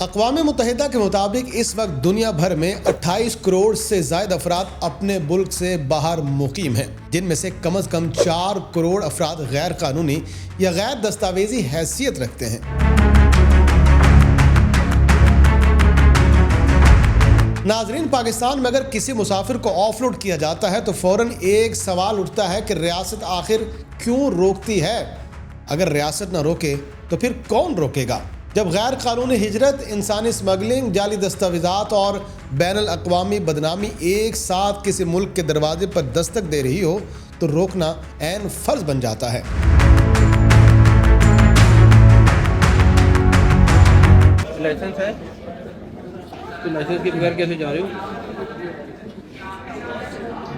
اقوام متحدہ کے مطابق اس وقت دنیا بھر میں 28 کروڑ سے زائد افراد اپنے ملک سے باہر مقیم ہیں، جن میں سے کم از کم 4 کروڑ افراد غیر قانونی یا غیر دستاویزی حیثیت رکھتے ہیں۔ ناظرین، پاکستان میں اگر کسی مسافر کو آف لوڈ کیا جاتا ہے تو فوراً ایک سوال اٹھتا ہے کہ ریاست آخر کیوں روکتی ہے؟ اگر ریاست نہ روکے تو پھر کون روکے گا؟ جب غیر قانونی ہجرت، انسانی اسمگلنگ، جعلی دستاویزات اور بین الاقوامی بدنامی ایک ساتھ کسی ملک کے دروازے پر دستک دے رہی ہو تو روکنا عین فرض بن جاتا ہے۔ لائسنس ہے تو لائسنس کے بغیر کیسے جا رہے ہو؟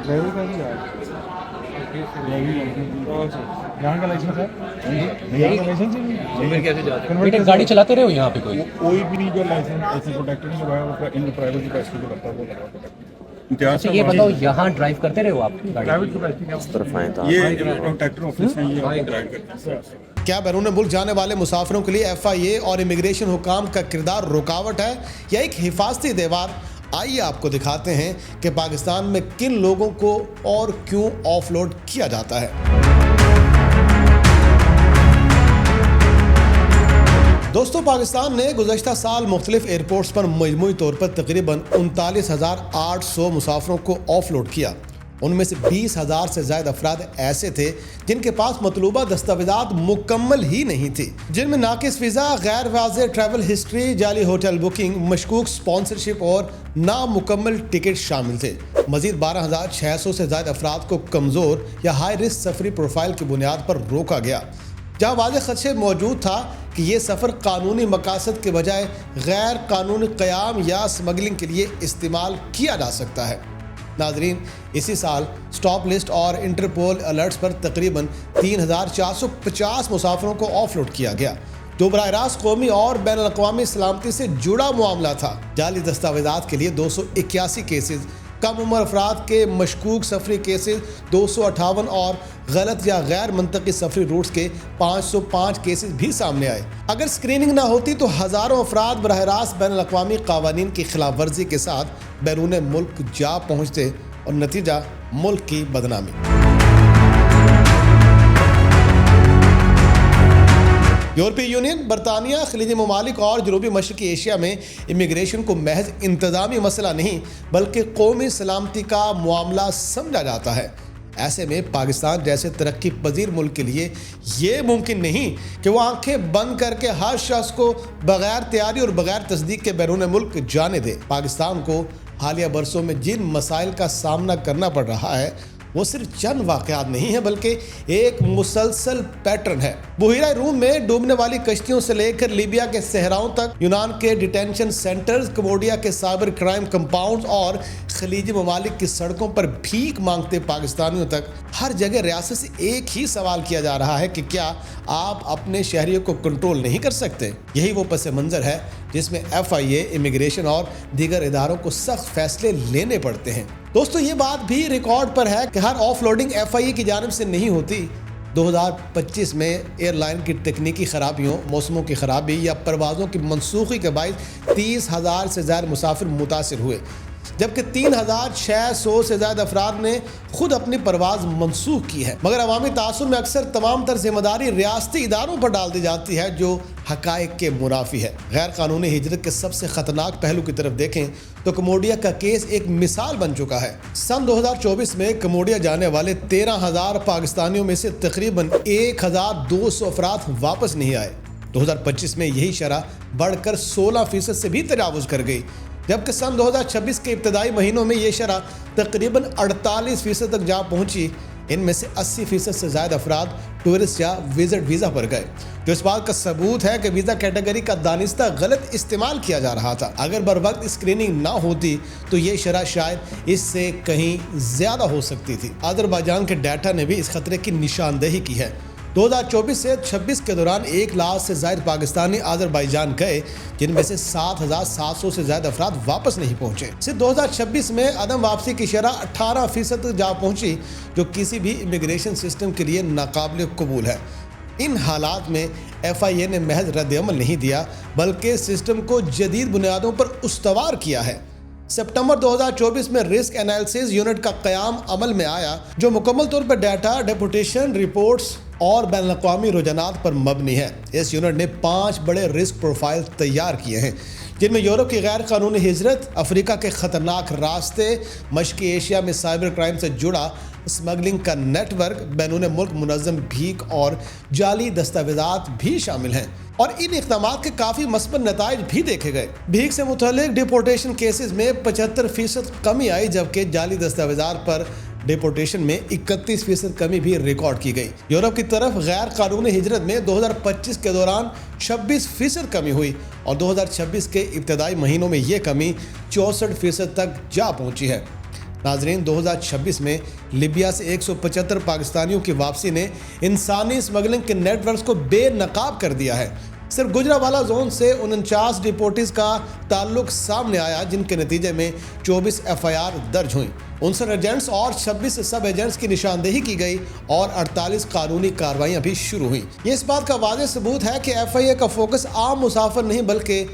ڈرائیور کیسے جا رہے یہاں کا لائسنس ہے؟ یہاں کا لائسنس پھر کیسے جا رہے ہو؟ بیٹے گاڑی چلاتے رہے ہو یہاں پہ کوئی بھی نہیں جو لائسنس ایسے پروٹیکٹر نہیں لگایا وہ ان پرائیویٹ کیپیسٹی کو کرتا ہے وہ لگا پروٹیکٹر۔ اچھا یہ بتاؤ، یہاں ڈرائیو کرتے رہے ہو آپ پرائیویٹ کیپیسٹی یہ پروٹیکٹر آفس ہیں، یہ ڈرائیو کرتے ہیں۔ کیا بیرون ملک جانے والے مسافروں کے لیے FIA اور امیگریشن حکام کا کردار رکاوٹ ہے یا ایک حفاظتی دیوار؟ آئیے آپ کو دکھاتے ہیں کہ پاکستان میں کن لوگوں کو اور کیوں آف لوڈ کیا جاتا ہے۔ دوستو، پاکستان نے گزشتہ سال مختلف ایئرپورٹس پر مجموعی طور پر تقریباً 39,800 مسافروں کو آف لوڈ کیا۔ ان میں سے 20,000 سے زائد افراد ایسے تھے جن کے پاس مطلوبہ دستاویزات مکمل ہی نہیں تھی، جن میں ناقص ویزا، غیر واضح ٹریول ہسٹری، جعلی ہوٹل بکنگ، مشکوک سپانسرشپ اور نامکمل ٹکٹ شامل تھے۔ مزید 12,600 سے زائد افراد کو کمزور یا ہائی رسک سفری پروفائل کی بنیاد پر روکا گیا، جہاں واضح خدشے موجود تھا کہ یہ سفر قانونی مقاصد کے بجائے غیر قانونی قیام یا اسمگلنگ کے لیے استعمال کیا جا سکتا ہے۔ ناظرین، اسی سال سٹاپ لسٹ اور انٹرپول الرٹس پر تقریباً 3,450 مسافروں کو آف لوڈ کیا گیا، جو براہ راست قومی اور بین الاقوامی سلامتی سے جڑا معاملہ تھا۔ جعلی دستاویزات کے لیے 281 کیسز، کم عمر افراد کے مشکوک سفری کیسز 258 اور غلط یا غیر منطقی سفری روٹس کے 505 کیسز بھی سامنے آئے۔ اگر اسکریننگ نہ ہوتی تو ہزاروں افراد براہ راست بین الاقوامی قوانین کی خلاف ورزی کے ساتھ بیرون ملک جا پہنچتے اور نتیجہ ملک کی بدنامی۔ یورپی یونین، برطانیہ، خلیجی ممالک اور جنوبی مشرقی ایشیا میں امیگریشن کو محض انتظامی مسئلہ نہیں بلکہ قومی سلامتی کا معاملہ سمجھا جاتا ہے۔ ایسے میں پاکستان جیسے ترقی پذیر ملک کے لیے یہ ممکن نہیں کہ وہ آنکھیں بند کر کے ہر شخص کو بغیر تیاری اور بغیر تصدیق کے بیرون ملک جانے دے۔ پاکستان کو حالیہ برسوں میں جن مسائل کا سامنا کرنا پڑ رہا ہے وہ صرف چند واقعات نہیں ہیں بلکہ ایک مسلسل پیٹرن ہے۔ بحیرہ روم میں ڈوبنے والی کشتیوں سے لے کر لیبیا کے صحراؤں تک، یونان کے ڈیٹینشن سینٹرز، کمبوڈیا کے سائبر کرائم کمپاؤنڈز اور خلیجی ممالک کی سڑکوں پر بھیک مانگتے پاکستانیوں تک، ہر جگہ ریاست سے ایک ہی سوال کیا جا رہا ہے کہ کیا آپ اپنے شہریوں کو کنٹرول نہیں کر سکتے؟ یہی وہ پس منظر ہے جس میں FIA، امیگریشن اور دیگر اداروں کو سخت فیصلے لینے پڑتے ہیں۔ دوستو، یہ بات بھی ریکارڈ پر ہے کہ ہر آف لوڈنگ FIA کی جانب سے نہیں ہوتی۔ 2025 میں ایئر لائن کی تکنیکی خرابیوں، موسموں کی خرابی یا پروازوں کی منسوخی کے باعث 30,000 سے زائد مسافر متاثر ہوئے، جبکہ 3,600 سے زائد افراد نے خود اپنی پرواز منسوخ کی ہے۔ مگر عوامی تعصب میں اکثر تمام تر ذمہ داری ریاستی اداروں پر ڈال دی جاتی ہے، جو حقائق کے منافی ہے۔ غیر قانونی ہجرت کے سب سے خطرناک پہلو کی طرف دیکھیں تو کمبوڈیا کا کیس ایک مثال بن چکا ہے۔ سن 2024 میں کمبوڈیا جانے والے 13,000 پاکستانیوں میں سے تقریباً 1,200 افراد واپس نہیں آئے۔ 2025 میں یہی شرح بڑھ کر 16% سے بھی تجاوز کر گئی، جبکہ سن 2026 کے ابتدائی مہینوں میں یہ شرح تقریباً 48% تک جا پہنچی۔ ان میں سے 80% سے زائد افراد ٹورسٹ یا وزٹ ویزا پر گئے، جو اس بات کا ثبوت ہے کہ ویزا کیٹیگری کا دانستہ غلط استعمال کیا جا رہا تھا۔ اگر بر وقت اسکریننگ نہ ہوتی تو یہ شرح شاید اس سے کہیں زیادہ ہو سکتی تھی۔ آذربائیجان کے ڈیٹا نے بھی اس خطرے کی نشاندہی کی ہے۔ 2024 سے 26 کے دوران 1 لاکھ سے زائد پاکستانی آذربائیجان گئے، جن میں سے 7,700 سے زائد افراد واپس نہیں پہنچے۔ صرف 2026 میں عدم واپسی کی شرح 18% تک جا پہنچی، جو کسی بھی امیگریشن سسٹم کے لیے ناقابل قبول ہے۔ ان حالات میں FIA نے محض رد عمل نہیں دیا بلکہ سسٹم کو جدید بنیادوں پر استوار کیا ہے۔ سپٹمبر 2024 میں رسک انالیسس یونٹ کا قیام عمل میں آیا جو مکمل طور پر ڈیٹا، ڈیپوٹیشن رپورٹس اور بین الاقوامی رجحانات پر مبنی ہے۔ اس یونٹ نے 5 بڑے رسک پروفائل تیار کیے ہیں جن میں یورپ کی غیر قانونی ہجرت، افریقہ کے خطرناک راستے، مشرقی ایشیا میں سائبر کرائم سے جڑا اسمگلنگ کا نیٹ ورک، بیرون ملک منظم بھیک اور جعلی دستاویزات بھی شامل ہیں، اور ان اقدامات کے کافی مثبت نتائج بھی دیکھے گئے۔ بھیک سے متعلق ڈیپورٹیشن کیسز میں 75% کمی آئی جبکہ جعلی دستاویزات پر ڈیپورٹیشن میں 31% کمی بھی ریکارڈ کی گئی۔ یورپ کی طرف غیر قانونی ہجرت میں 2025 کے دوران 26% کمی ہوئی اور 2026 کے ابتدائی مہینوں میں یہ کمی 64% تک جا پہنچی ہے۔ ناظرین، 2026 میں لیبیا سے 175 پاکستانیوں کی واپسی نے انسانی اسمگلنگ کے نیٹ ورکس کو بے نقاب کر دیا ہے۔ صرف گجرانوالہ زون سے 49 ڈیپورٹیز کا تعلق سامنے آیا جن کے نتیجے میں 24 FIR درج ہوئیں، 59 ایجنٹس اور 26 سب ایجنٹس کی نشاندہی کی گئی اور 48 قانونی کارروائیاں بھی شروع ہوئیں۔ یہ اس بات کا واضح ثبوت ہے کہ FIA کا فوکس عام مسافر نہیں بلکہ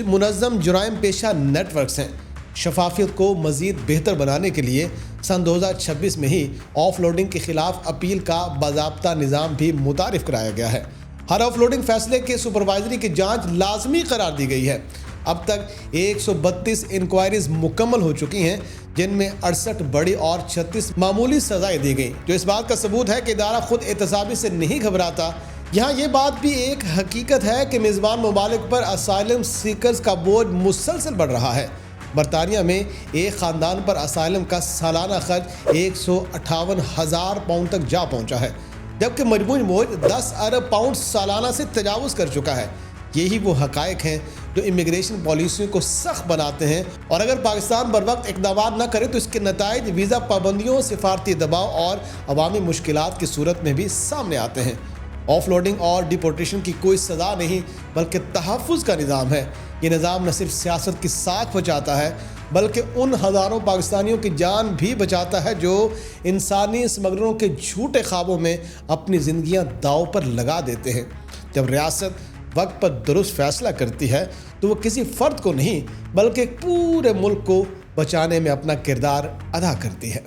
منظم جرائم پیشہ نیٹ ورکس ہیں۔ شفافیت کو مزید بہتر بنانے کے لیے سن 2026 میں ہی آف لوڈنگ کے خلاف اپیل کا باضابطہ نظام بھی متعارف کرایا گیا ہے۔ ہر آف لوڈنگ فیصلے کے سپروائزری کی جانچ لازمی قرار دی گئی ہے۔ اب تک 132 انکوائریز مکمل ہو چکی ہیں جن میں 68 بڑی اور 36 معمولی سزائیں دی گئیں، جو اس بات کا ثبوت ہے کہ ادارہ خود احتسابی سے نہیں گھبراتا۔ یہاں یہ بات بھی ایک حقیقت ہے کہ میزبان ممالک پر اسائلم سیکرز کا بوجھ مسلسل بڑھ رہا ہے۔ برطانیہ میں ایک خاندان پر اسائلم کا سالانہ خرچ 158,000 پاؤنڈ تک جا پہنچا ہے، جبکہ مجموعی بوجھ 10 ارب پاؤنڈ سالانہ سے تجاوز کر چکا ہے۔ یہی وہ حقائق ہیں جو امیگریشن پالیسیوں کو سخت بناتے ہیں، اور اگر پاکستان بر وقت اقدامات نہ کرے تو اس کے نتائج ویزا پابندیوں، سفارتی دباؤ اور عوامی مشکلات کی صورت میں بھی سامنے آتے ہیں۔ آف لوڈنگ اور ڈیپورٹیشن کی کوئی سزا نہیں بلکہ تحفظ کا نظام ہے۔ یہ نظام نہ صرف سیاست کی ساکھ بچاتا ہے بلکہ ان ہزاروں پاکستانیوں کی جان بھی بچاتا ہے جو انسانی اسمگلروں کے جھوٹے خوابوں میں اپنی زندگیاں داؤ پر لگا دیتے ہیں۔ جب ریاست وقت پر درست فیصلہ کرتی ہے تو وہ کسی فرد کو نہیں بلکہ پورے ملک کو بچانے میں اپنا کردار ادا کرتی ہے۔